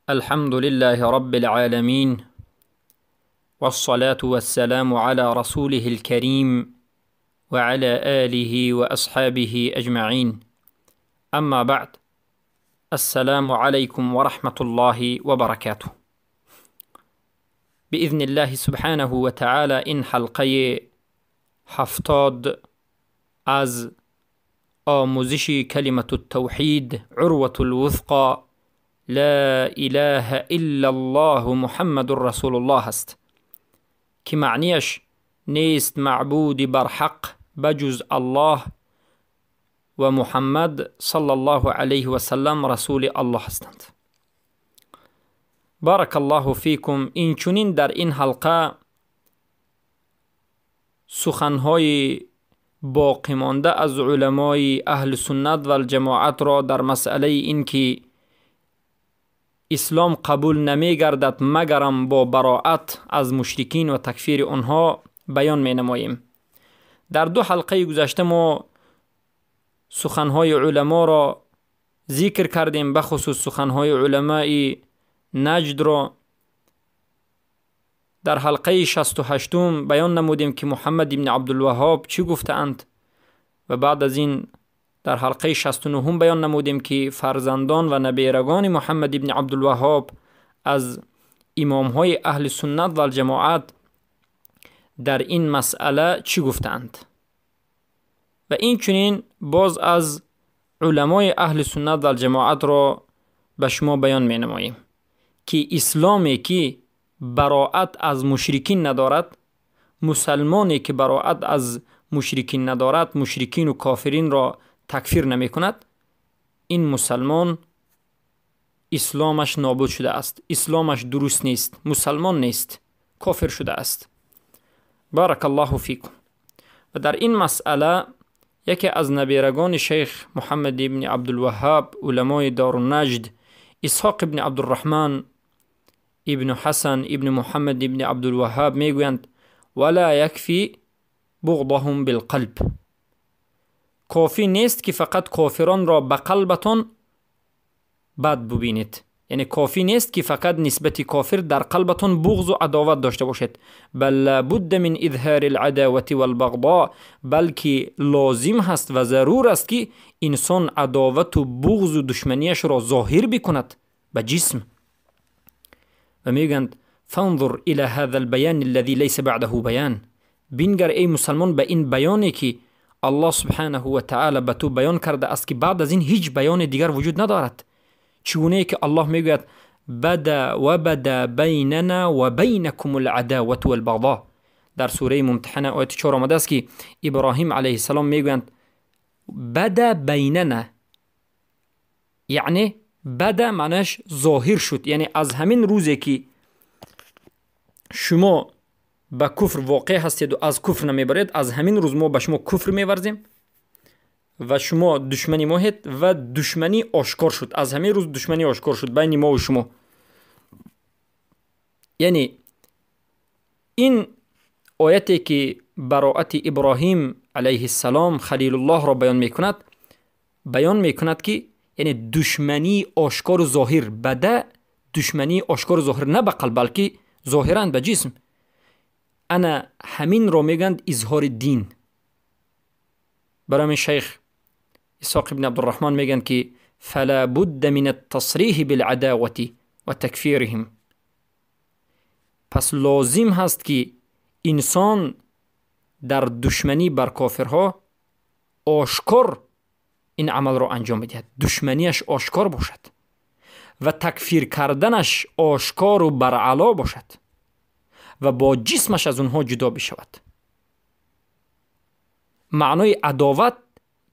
الحمد لله رب العالمين، والصلاة والسلام على رسوله الكريم وعلى آله وأصحابه أجمعين. أما بعد، السلام عليكم ورحمة الله وبركاته. بإذن الله سبحانه وتعالى این حلقه 70 از آموزش کلمة التوحید عروة الوثقى لا اله الا الله محمد رسول الله است که معنیش نیست معبود بر حق بجز الله و محمد صلی الله علیه و سلم رسول الله هستند. بارک الله فیکم. این چنین در این حلقه سخنهای باقی مانده از علمای اهل سنت و الجماعت را در مسئله این که اسلام قبول نمی گردد مگرم با براءت از مشرکین و تکفیر آنها بیان می نماییم. در 2 حلقه گذشته ما سخنهای علما را ذکر کردیم، بخصوص سخنهای علمای نجد را. در حلقه 68 بیان نمودیم که محمد ابن عبدالوهاب چی گفتند و بعد از این در حلقه 69 بیان نمودیم که فرزندان و نبیرگان محمد ابن عبدالوهاب از امامهای اهل سنت و الجماعت در این مسئله چی گفتند. و این چنین باز از علمای اهل سنت و الجماعت را به شما بیان می نماییم که اسلامی که براءت از مشرکین ندارد، مسلمانی که براءت از مشرکین ندارد، مشرکین و کافرین را تکفیر نمی کند، این مسلمان اسلامش نابود شده است، اسلامش درست نیست، مسلمان نیست، کافر شده است. بارک الله فیکم. و در این مسئله یکی از نبیرگان شیخ محمد ابن عبدالوهاب، علمای دارالنجد، اسحاق ابن عبدالرحمن ابن حسن ابن محمد ابن عبدالوهاب میگویند ولا یکفی بغضهم بالقلب. کافی نیست که فقط کافران را به قلبتان بد ببینید، یعنی کافی نیست که فقط نسبت کافر در قلبتان بغض و عداوت داشته باشید، بل لابد من اظهار العداوة والبغضاء، بلکه لازم هست و ضرور است که انسان عداوت و بغض و دشمنیش را ظاهر بکند به جسم. و میگند فانظر الى هذا البيان الذي ليس بعده بيان. بینگر ای مسلمان به این بیانی که الله سبحانه و تعالی به تو بیان کرده است که بعد از این هیچ بیان دیگر وجود ندارد. چگونه که الله میگوید بدا بیننا و بینکم العداوة والبغضاء. در سوره ممتحنه آیت 4 آمده است که ابراهیم علیه السلام میگویند بدا بیننا، یعنی بدا معنیش ظاهر شد، یعنی از همین روزی که شما به کفر واقع هستید و از کفر نمیبرید، از همین روز ما به شما کفر میورزیم و شما دشمنی ماهید و دشمنی آشکار شد. از همین روز دشمنی آشکار شد بین ما و شما. یعنی این آیتی که براءت ابراهیم علیه السلام خلیل الله را بیان میکند که یعنی دشمنی آشکار و ظاهر، بده دشمنی آشکار و ظاهر، نه به قلب بلکه ظاهرا به جسم. انا همین را میگند اظهار دین. برای شیخ اسحاق ابن عبدالرحمن میگند که فلا بد من التصریح بالعداوة و تکفیرهم. پس لازم هست که انسان در دشمنی بر کافرها آشکار این عمل را انجام بدهد، دشمنیش آشکار باشد و تکفیر کردنش آشکار و برعلا باشد و با جسمش از اونها جدا بشود. معنای عداوت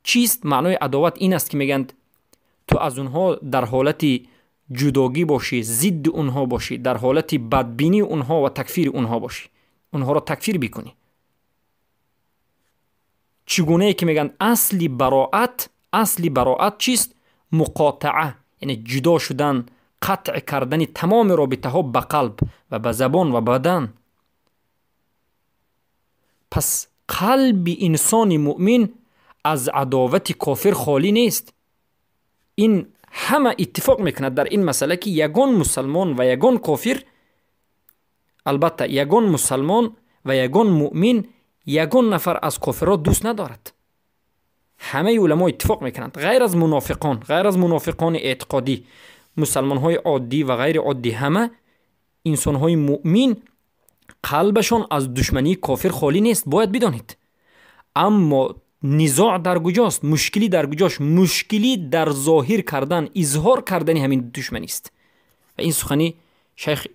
چیست؟ معنای عداوت این است که میگند تو از اونها در حالت جداگی باشی، ضد اونها باشی، در حالت بدبینی اونها و تکفیر اونها باشی، اونها را تکفیر بکنی. چگونه که میگند اصلی براءت چیست؟ مقاطعه، یعنی جدا شدن، قطع کردن تمام رابطه ها به قلب و به زبان و بدن. پس قلب انسان مؤمن از عداوت کافر خالی نیست. این همه اتفاق میکند در این مسئله که یگان مسلمان و یگان کافر، البته یگان مسلمان و یگان مؤمن یگان نفر از کافرها دوست ندارد. همه علما اتفاق میکنند، غیر از منافقان اعتقادی، مسلمان های عادی و غیر عادی، همه انسان های مؤمن قلبشان از دشمنی کافر خالی نیست، باید بدانید. اما نزاع در کجاست؟ مشکلی در کجاست؟ مشکلی در ظاهر کردن، اظهار کردن همین دشمنی است. و این سخنی شیخ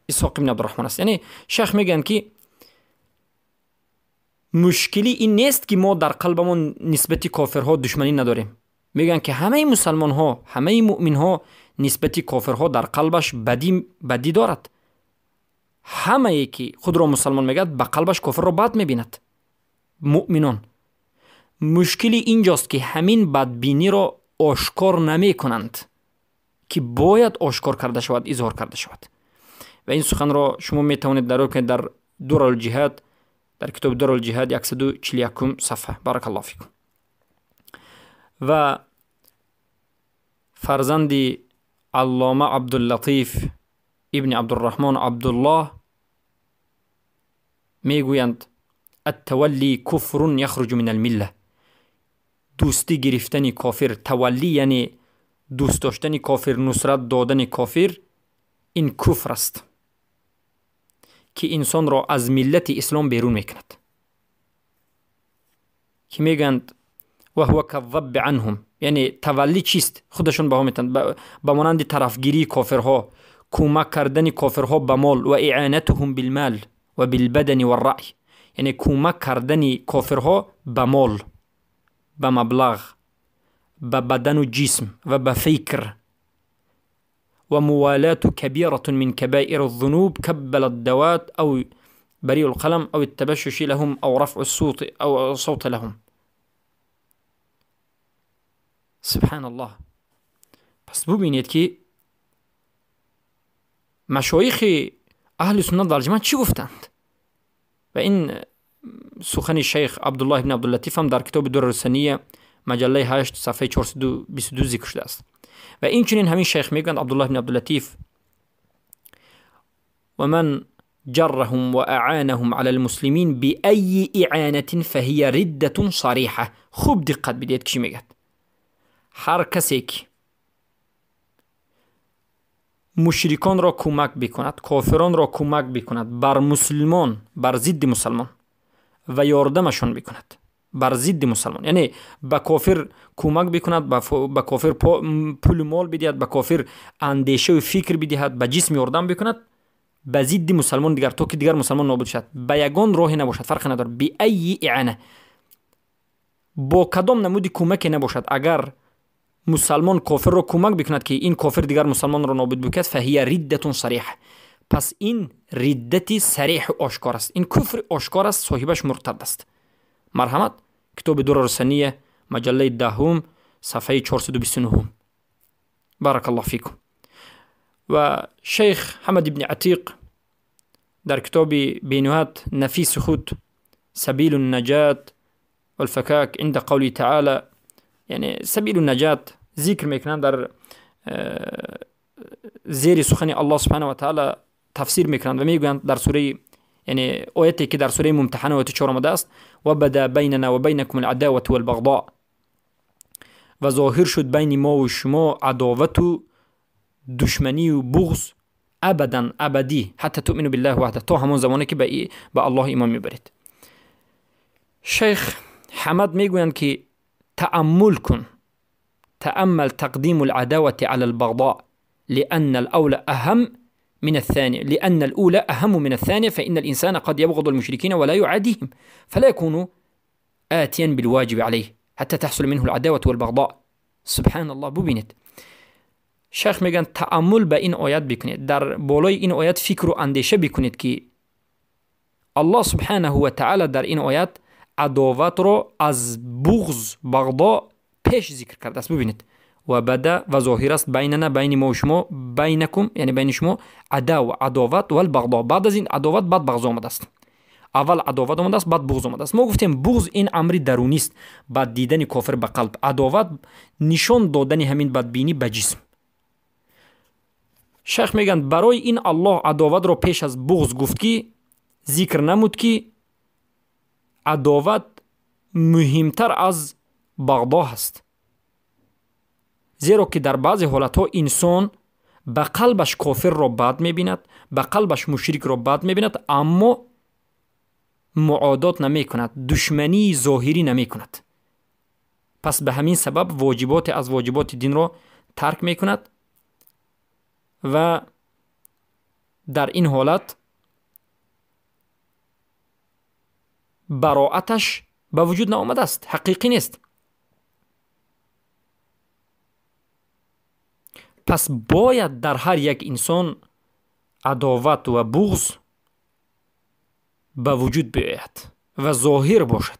اسحاق بن عبدالرحمن است. یعنی شیخ میگن که مشکلی این نیست که ما در قلبمون نسبت کافرها دشمنی نداریم. میگن که همه مسلمان ها، همه مؤمن ها نسبت کافرها در قلبش بدی دارد. همه ای که خود را مسلمان میگد به قلبش کافر را بد میبیند. مؤمنان مشکلی اینجاست که همین بدبینی را آشکار نمی کنند که باید آشکار کرده شود، اظهار کرده شود. و این سخن را شما می توانید در دور الجهاد، در کتاب دور الجهاد 141 صفحه. بارک الله فیکم. و فرزند علامه عبداللطیف ابن عبدالرحمن عبدالله میگویند التولی کفر یخرج من المله. دوستی گرفتن کافر، تولی یعنی دوست داشتن کافر، نصرت دادن کافر، این کفر است که انسان را از ملت اسلام بیرون میکند. که میگند و هو کالضب عنهم، یعنی تولی چیست؟ خودشون به میتند به مانند طرفگیری کافرها، کمک کردن کافرها به مال، و اعانتهم بالمال و بالبدن و الرأی، یعنی کمک کردن کافرها به مال، به مبلغ، به بدن و جسم و به فکر. و موالات كبيرة من كبائر الذنوب كبل الدوات أو بريء القلم أو التبشش لهم أو رفع الصوت أو صوت لهم. سبحان الله. پس ببینید که مشایخ اهل سنت در جماعت چی گفتند. و این سخن شیخ عبدالله بن عبداللطیف هم در کتاب دور السنیه مجله 8 صفحه 422 ذکر شده است. و این چنین همین شیخ میگویند عبدالله بن عبداللطیف و من جرهم و اعانهم على المسلمین بأي اعانة فهي ردة صریحه. خوب دقت بدید که چی میگد. هر کسی که مشرکان را کمک بکند، کافران را کمک بکند بر مسلمان، بر ضد مسلمان، و یاردمشون بکند بر ضد مسلمان، یعنی به کافر کمک بکند، به کافر پول مال بدهد، به کافر اندیشه و فکر بدهد، به جسم یاردم بکند به ضد مسلمان دیگر، تا که دیگر مسلمان نابود شد، به یگان راهی نباشد، فرق نداره. بی ای اعانه، با کدام نمودی کمک نباشد. اگر مسلمان کافر را کمک بکند که این کافر دیگر مسلمان را نابود بکند، فهی ردت صریح، پس این ردت صریح آشکار است، این کفر آشکار است، صاحبش مرتد است. مرحمت کتاب دور السنیه مجله 10 صفحه 429. بارک الله فیکم. و شیخ حمد بن عتیق در کتاب بینهایت نفیس خود سبیل النجات والفکاک عند قوله تعالی، یعنی سبیل النجات ذکر میکنند، در زیر سخن الله سبحانه و تعالی تفسیر میکنند و میگویند در سوره، یعنی آیتی که در سوره ممتحنه آیت 4 آمده است، و بدا بیننا و بینکم العداوة والبغضاء، و ظاهر شد بین ما و شما عداوت و دشمنی و بغض ابدا، ابدی، حتی تؤمنوا بالله وحده، تا همون زمانی که به الله ایمان میبرید. شیخ حمد میگویند که تأمل کن، تأمل تقديم العداوة على البغضاء لأن الأولى أهم من الثانية، لأن الأولى أهم من الثانية، فإن الإنسان قد يبغض المشركين ولا يعاديهم فلا يكون آتيا بالواجب عليه حتى تحصل منه العداوة والبغضاء. سبحان الله. ببینید شیخ میگن تأمل به این آیت بکنید، در بالای این آیت فکر و اندیشه بکنید که الله سبحانه و تعالی در این آیت عداوت را از بغض، بغضا پیش ذکر کرده است. ببینید و بدا و ظاهر است بیننا، بین ما و شما، بینکم یعنی بین شما، عداوت و البغضا، بعد از این عداوت بعد بغضا آمده است. اول عداوت آمده است، بعد بغض آمده است. ما گفتیم بغض این امری درونی است، بعد دیدن کافر به قلب. عداوت نشان دادن همین بدبینی به جسم. شیخ میگن برای این الله عداوت را پیش از بغض گفت که ذکر نمود که عداوت مهمتر از بغضا هست، زیرا که در بعضی حالتها انسان به قلبش کافر را بد میبیند، به قلبش مشرک را بد میبیند، اما معادات نمی کند، دشمنی ظاهری نمی کند. پس به همین سبب واجبات از واجبات دین را ترک می کند و در این حالت براءتش به وجود نآمده است، حقیقی نیست. پس باید در هر یک انسان عداوت و بغض به وجود بیاید و ظاهر باشد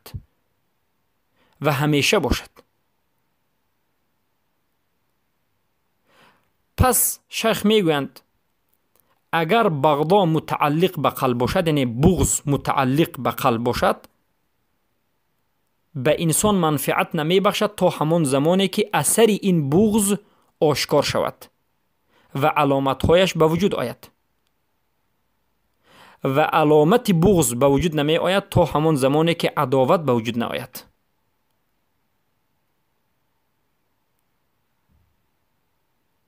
و همیشه باشد. پس شیخ میگویند اگر بغضا متعلق به قلب باشد، یعنی بغض متعلق به قلب باشد، به انسان منفعت نمی بخشد تا همان زمانی که اثر این بغض آشکار شود و علامتهایش به وجود آید. و علامت بغض به وجود نمی آید تا همان زمانی که عداوت به وجود نآید.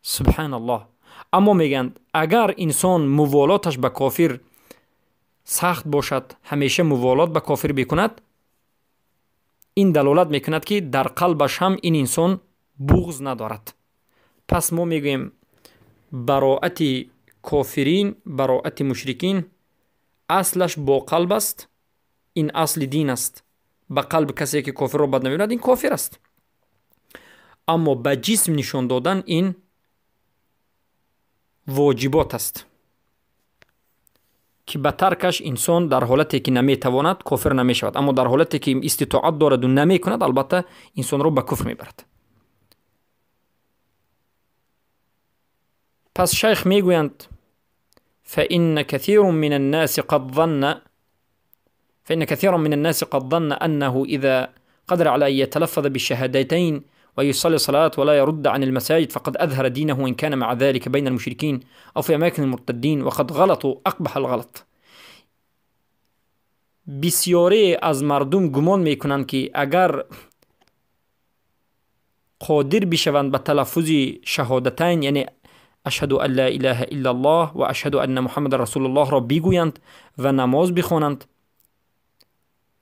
سبحان الله. اما میگند اگر انسان موالاتش به کافر سخت باشد، همیشه موالات به کافر بکند، این دلالت میکند که در قلبش هم این انسان بغض ندارد. پس ما میگویم براءت کافرین، براءت مشرکین اصلش با قلب است. این اصل دین است. به قلب کسی که کافر را بد نمی‌بیند این کافر است. اما به جسم نشان دادن این واجبات است که به ترکش انسان در حالتی که نمیتواند کافر نمی شود، اما در حالتی که استطاعت دارد و نمی کند البته انسان را به کفر میبرد. پس شیخ میگویند فإن كثيرا من الناس قد ظن أنه إذا قدر على أن يتلفظ بالشهادتين ويصلي الصلاة ولا يرد عن المساجد فقد أظهر دينه إن كان مع ذلك بين المشركين أو في أماكن المرتدين وقد غلطوا أقبح الغلط. بسیاری از مردم گمان میکنند که اگر قادر بشوند به تلفظ شهادتین، یعنی اشهد ان لا اله الا الله و اشهد ان محمد رسول الله را بگویند و نماز بخوانند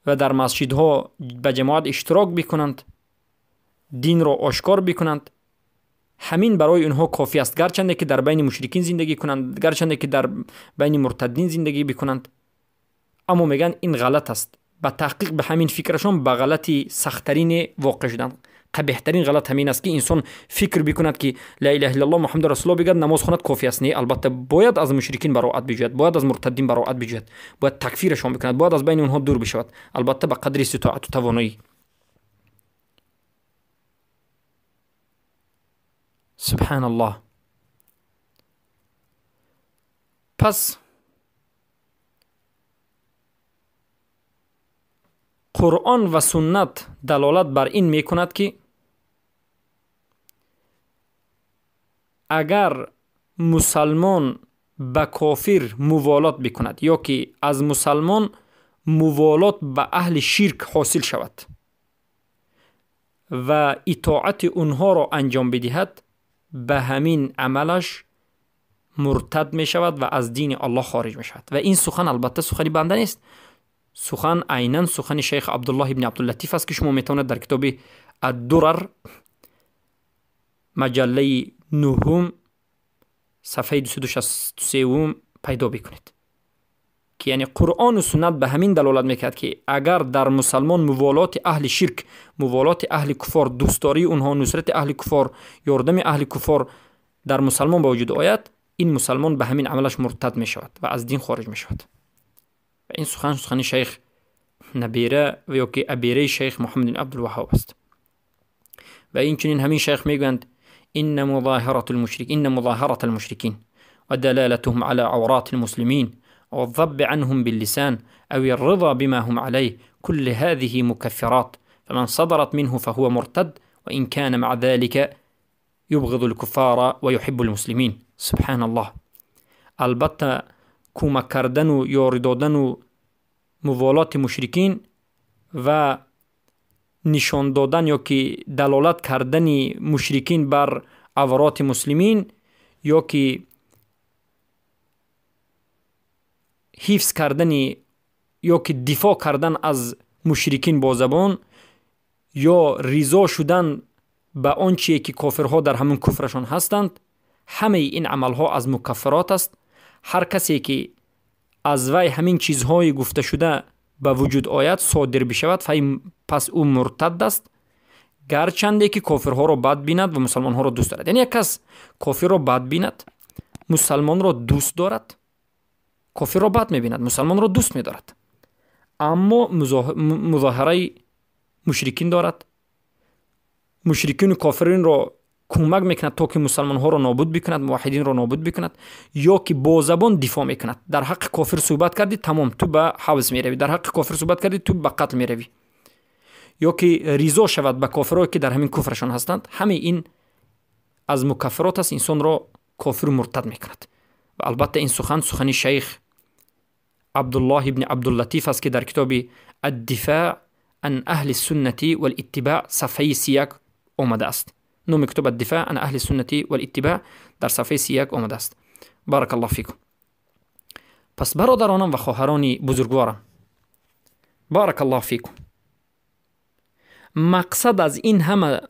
و در مسجدها به جماعت اشتراک بکنند، دین را آشکار بکنند، همین برای اونها کافی است، گرچنده که در بین مشرکین زندگی کنند، گرچنده که در بین مرتدین زندگی بکنند. اما میگن این غلط است. به تحقیق به همین فکرشون به غلطی سختترین واقع شدن. قبیحترین غلط همین است که انسان فکر بکند که لا اله الا الله محمد رسول الله بگد نماز خواند کافی است. نه، البته باید از مشرکین براءت بجوید، باید از مرتدین براءت بجوید، باید تکفیرشون بکند، باید از بین اونها دور بشود، البته به قدر استطاعت و توانایی. سبحان الله. پس قرآن و سنت دلالت بر این می کند که اگر مسلمان به کافر موالات بکند یا که از مسلمان موالات به اهل شرک حاصل شود و اطاعت اونها را انجام بدهد، به همین عملش مرتد می شود و از دین الله خارج می شود. و این سخن البته سخنی بنده نیست، سخن عیناً سخن شیخ عبدالله ابن عبداللطیف است که شما میتونید در کتاب الدرر مجله 9 صفحه 263 پیدا بکنید که یعنی قرآن و سنت به همین دلالت میکرد که اگر در مسلمان موالات اهل شرک، موالات اهل کفار، دوستداری اونها، نصرت اهل کفار، یاردم اهل کفار در مسلمان با وجود آید، این مسلمان به همین عملش مرتد می شود و از دین خارج می شود. و این سخن شیخ نبیره و یا که ابیره شیخ محمد بن عبدالوهاب است. و این چنین همین شیخ میگویند إن مظاهرة المشركين و دلالتهم على عورات المسلمين والضب عنهم باللسان أو الرضا بما هم عليه، كل هذه مكفرات، فمن صدرت منه فهو مرتد، وإن كان مع ذلك يبغض الكفار ويحب المسلمين. سبحان الله. البته کمک کردن و یاری دادن و موالات مشرکین و نشان دادن یا که دلالت کردن مشرکین بر عورات مسلمین یا که حفظ کردن یا که دفاع کردن از مشرکین با زبان یا رضا شدن به آنچه که کافرها در همون کفرشان هستند، همه این عملها از مکفرات است. هر کسی که از وی همین چیزهای گفته شده به وجود آید صادر بشود پس او مرتد است، گرچنده که کافرها را بد بیند و مسلمانها را دوست دارد. یعنی یک کس کافر را بد بیند، مسلمان را دوست دارد، کافر را بد می‌بیند، مسلمان را دوست می‌دارد، اما مظاهره مشرکین دارد، مشرکین و کافرین را کمک میکند تا که مسلمان ها را نابود بکند، موحدین را نابود بکند، یا که با زبان دفاع میکند. در حق کافر صحبت کردی تمام تو به حبس میروی، در حق کافر صحبت کردی تو به قتل میروی، یا که رضا شود به کافرایی که در همین کفرشان هستند. همه این از مکفرات است، انسان را کافر مرتد میکند. و البته این سخن شیخ عبدالله ابن عبداللطیف است که در کتاب الدفاع عن اهل السنة والاتباع صفحه 31 آمده است. نام کتاب الدفاع عن اهل السنة والاتباع در صفحه 31 آمده است. بارک الله فیکم. پس برادرانم و خواهران بزرگوارم، بارک الله فیکم، مقصد از این همه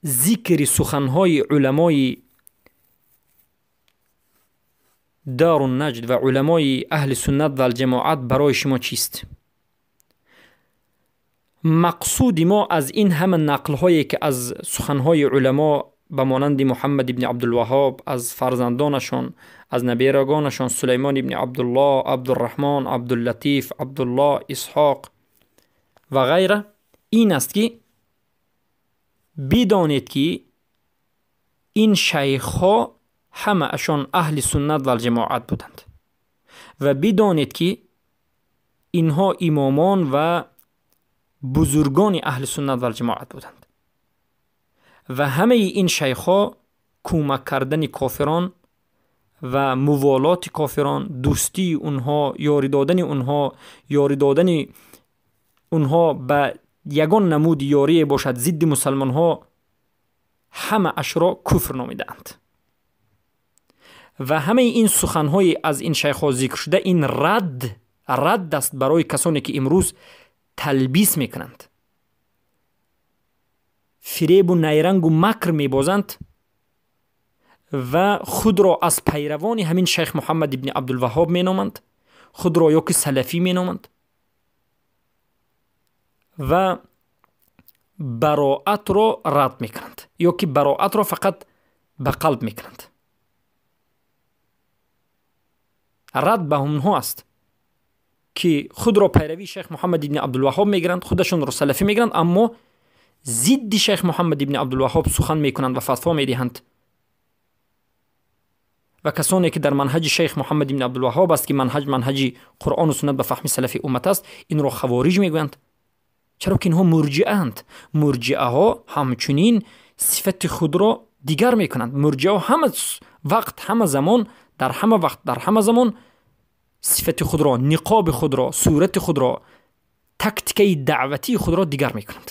ذکر سخنهای علمای دار النجد و علمای اهل سنت و الجماعت برای شما چیست؟ مقصود ما از این همه نقل هایی که از سخنهای علما به مانند محمد ابن عبدالوهاب، از فرزندانشان، از نبیرگانشان سلیمان ابن عبدالله، عبدالرحمن، عبداللطیف، عبدالله، اسحاق و غیره، این است که بدانید که این شیخ ها همه اشان اهل سنت و الجماعت بودند و بدانید که اینها امامان و بزرگان اهل سنت و الجماعت بودند و همه این شیخ‌ها کمک کردن کافران و موالات کافران، دوستی اونها، یاری دادن اونها به یگان نمود یاری باشد ضد مسلمان ها، همه اش را کفر نامیدند. و همه این سخن‌های از این شیخ‌ها ذکر شده این رد است برای کسانی که امروز تلبیس میکنند، فریب و نیرنگ و مکر میبازند و خود را از پیروان همین شیخ محمد ابن عبدالوهاب مینامند، خود را یا که سلفی مینامند و براءت را رد میکنند یا که براءت را فقط به قلب میکنند. رد به اونها است که خود را پیروی شیخ محمد ابن عبدالوهاب میگیرند، خودشون را سلفی میگیرند، اما ضد شیخ محمد ابن عبدالوهاب سخن میکنند و فتوا میدهند. و کسانی که در منهج شیخ محمد ابن عبدالوهاب است که منهج قرآن و سنت به فهم سلفی امت است، این را خوارج میگویند. چرا که اینها مرجئه اند. مرجئه ها همچنین صفت خود را دیگر میکنند. مرجئه ها همه وقت، همه زمان، در همه زمان صفت خود را، نقاب خود را، صورت خود را، تکتیک دعوتی خود را دیگر میکنند.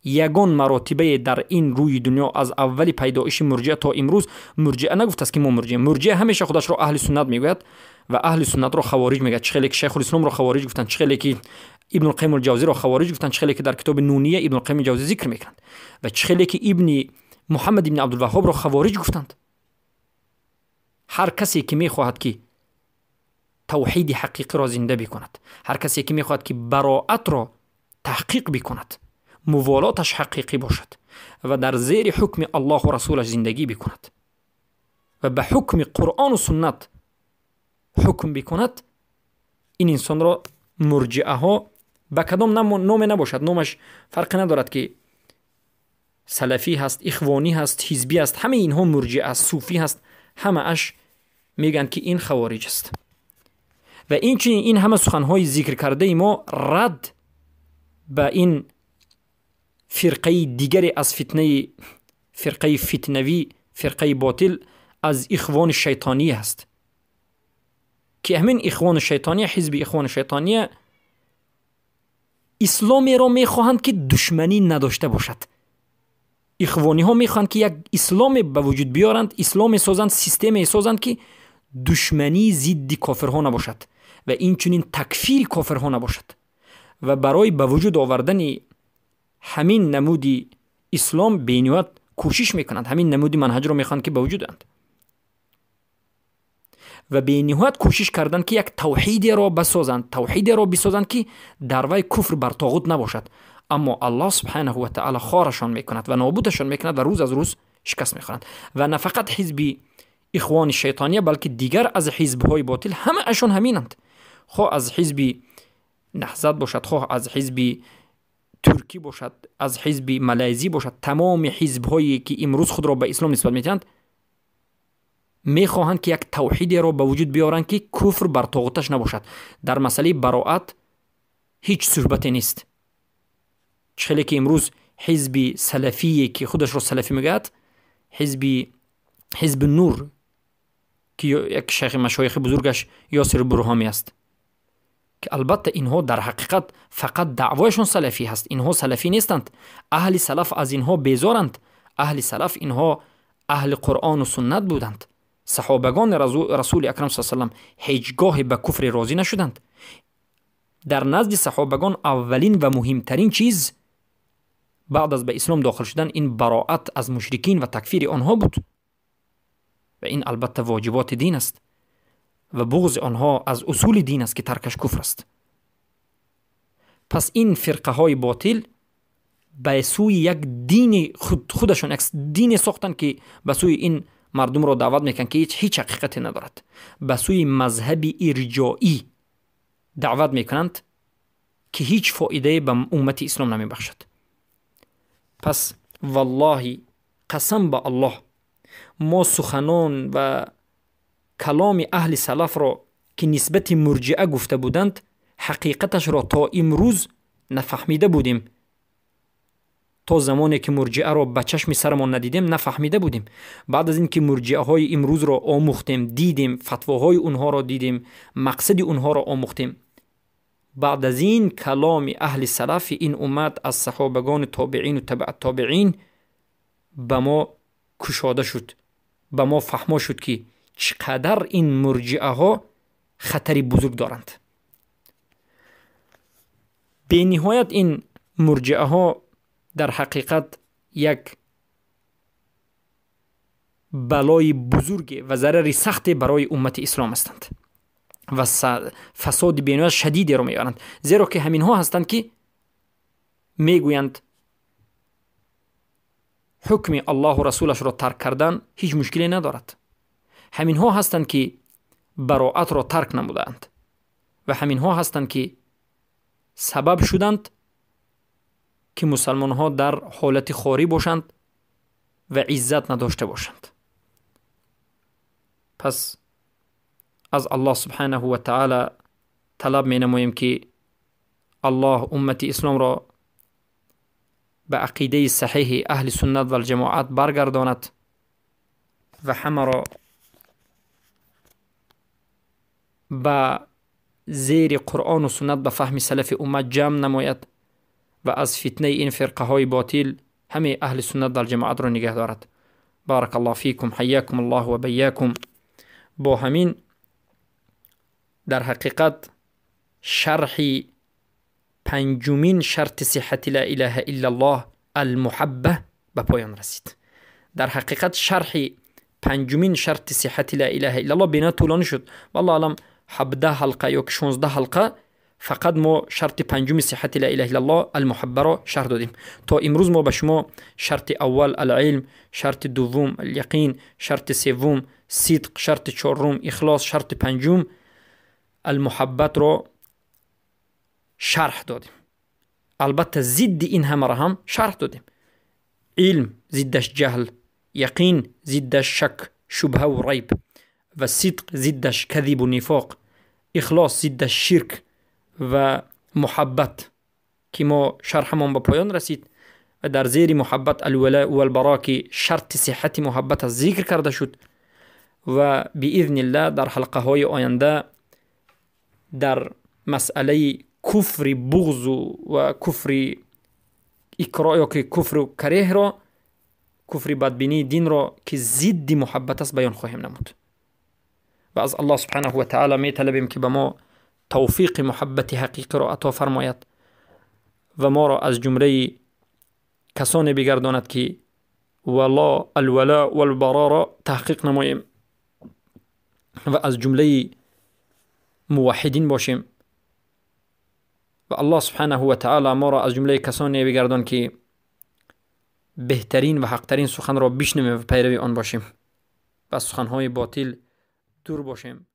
یگان مراتبه در این روی دنیا از اول پیدایش مرجئه تا امروز، مرجئه نگفت است که ما مرجئه همیشه خودش را اهل سنت میگوید و اهل سنت را خوارج میگوید. چه خیلی که شیخ الاسلام را خوارج گفتند، چه خیلی که ابن القیم الجوزی را خوارج گفتند، چه خیلی که در کتاب نونیه ابن القیم الجوزی ذکر میکنند و چه خیلی که ابن محمد ابن عبدالوهاب را خوارج گفتند. هر کسی که میخواهد که توحید حقیقی را زنده بکند، هر کسی که میخواهد که براءت را تحقیق بکند، موالاتش حقیقی باشد و در زیر حکم الله و رسولش زندگی بکند و به حکم قرآن و سنت حکم بکند، این انسان را مرجئه ها به کدام نام نباشد، نامش فرق ندارد که سلفی هست، اخوانی هست، حزبی هست، همه اینها مرجئه است، صوفی هست، همه اش میگن که این خوارج است. و این همه سخنهای ذکر کرده ما رد به این فرقه دیگری از فرقه فتنوی، فرقه باطل از اخوان شیطانی است که همین اخوان شیطانی، حزب اخوان شیطانی، اسلامی را میخواهند که دشمنی نداشته باشد. اخوانی ها میخواهند که یک اسلام به وجود بیارند، اسلام سازند، سیستم سازند که دشمنی ضد کافرها نباشد و این چنین تکفیر کافرها نباشد و برای به وجود آوردن همین نمودی اسلام بینیوت کوشش میکنند، همین نمودی منهج را میخواهند که به وجود اند و به نهایت کوشش کردند که یک توحید را بسازند، توحید را بسازند که در وی کفر بر طاغوت نباشد. اما الله سبحانه و تعالی خارشان میکند و نابودشان میکند و روز از روز شکست میخورند. و نه فقط حزب اخوان شیطانیه بلکه دیگر از حزب‌های باطل همه اشون همینند، خواه از حزب نهضت باشد، خواه از حزب ترکی باشد، از حزب ملایزی باشد، تمام حزب‌هایی که امروز خود را به اسلام نسبت میدهند میخواهند که یک توحید را به وجود بیارند که کفر بر طاغوتش نباشد. در مسئله براءت هیچ صحبتی نیست. خیلی که امروز حزب سلفی که خودش را سلفی میگوید، حزب نور که یک شیخ مشایخ بزرگش یاسر برهامی است که البته اینها در حقیقت فقط دعوایشون سلفی هست، اینها سلفی نیستند. اهل سلف از اینها بیزارند. اهل سلف اینها اهل قرآن و سنت بودند. صحابگان رسول اکرم صلی الله علیه و سلم هیچگاه به کفر راضی نشدند. در نزد صحابگان اولین و مهمترین چیز بعد از به اسلام داخل شدن این براءت از مشرکین و تکفیر آنها بود و این البته واجبات دین است و بغض آنها از اصول دین است که ترکش کفر است. پس این فرقه های باطل به سوی یک دین خودشون دین ساختن که به سوی این مردم را دعوت میکنن که هیچ حقیقتی ندارد، به سوی مذهب ارجائی دعوت میکنند که هیچ فایده به امت اسلام نمیبخشد. پس والله قسم به الله ما سخنان و کلام اهل سلف را که نسبت مرجعه گفته بودند حقیقتش را تا امروز نفهمیده بودیم. تا زمانی که مرجعه را به چشم سرمان ندیدیم نفهمیده بودیم. بعد از این که مرجعه های امروز را آموختیم، دیدیم، فتواهای اونها را دیدیم، مقصد اونها را آموختیم، بعد از این کلام اهل سلف این امت از صحابگان تابعین و تبع تابعین به ما کشاده شد، به ما فهما شد که چقدر این مرجعه ها خطری بزرگ دارند. به نهایت این مرجعه ها در حقیقت یک بلای بزرگ و ضرر سخت برای امت اسلام هستند و فساد بین‌الملل شدیدی را می‌آورند، زیرا که همین ها هستند که میگویند حکم الله و رسولش را ترک کردن هیچ مشکلی ندارد. همین ها هستند که براءت را ترک نمودند و همین ها هستند که سبب شدند که مسلمان ها در حالت خواری باشند و عزت نداشته باشند. پس از الله سبحانه و تعالی طلب می نماییم که الله امت اسلام را به عقیده صحیح اهل سنت و الجماعت برگرداند و همه را به زیر قرآن و سنت به فهم سلف امت جمع نماید و از فتنه این فرقه های باطل همه اهل سنت و الجماعت را نگه دارد. بارک الله فیکم، حیاکم الله و بیاکم. با همین در حقیقت شرح پنجمین شرط صحت لا اله الا الله المحبه به پایان رسید. در حقیقت شرح پنجمین شرط صحت لا اله الا الله بنا طولانی شد، والله علم 17 حلقه یا 16 حلقه فقط ما شرط پنجم صحت لا اله الا الله المحبه را شرح دادیم. تا امروز ما به شما شرط اول العلم، شرط دوم الیقین، شرط سوم صدق، شرط چهارم اخلاص، شرط پنجم المحبت را شرح دادیم. البته ضد این همه را هم شرح دادیم. علم ضدش جهل، یقین ضدش شک، شبهه و ریب، و صدق ضدش کذب و نفاق، اخلاص ضد شرک و محبت که ما شرحمان به پایان رسید و در زیر محبت الولاء و البرا که شرط صحت محبت از ذکر کرده شد و باذن الله در حلقه های آینده در مسئله کفر بغض و کفر اکراه یا که کفر و کریه را، کفر بدبینی دین را که ضد محبت است بیان خواهیم نمود و از الله سبحانه و تعالی می طلبیم که به ما توفیق محبت حقیقی را عطا فرماید و ما را از جمله کسانی بگرداند که الولاء و البرا را تحقیق نماییم و از جمله موحدین باشیم و الله سبحانه و تعالی ما را از جمله کسانی بگردان که بهترین و حقترین سخن را بشنویم و پیروی آن باشیم و از سخنهای باطل دور باشیم.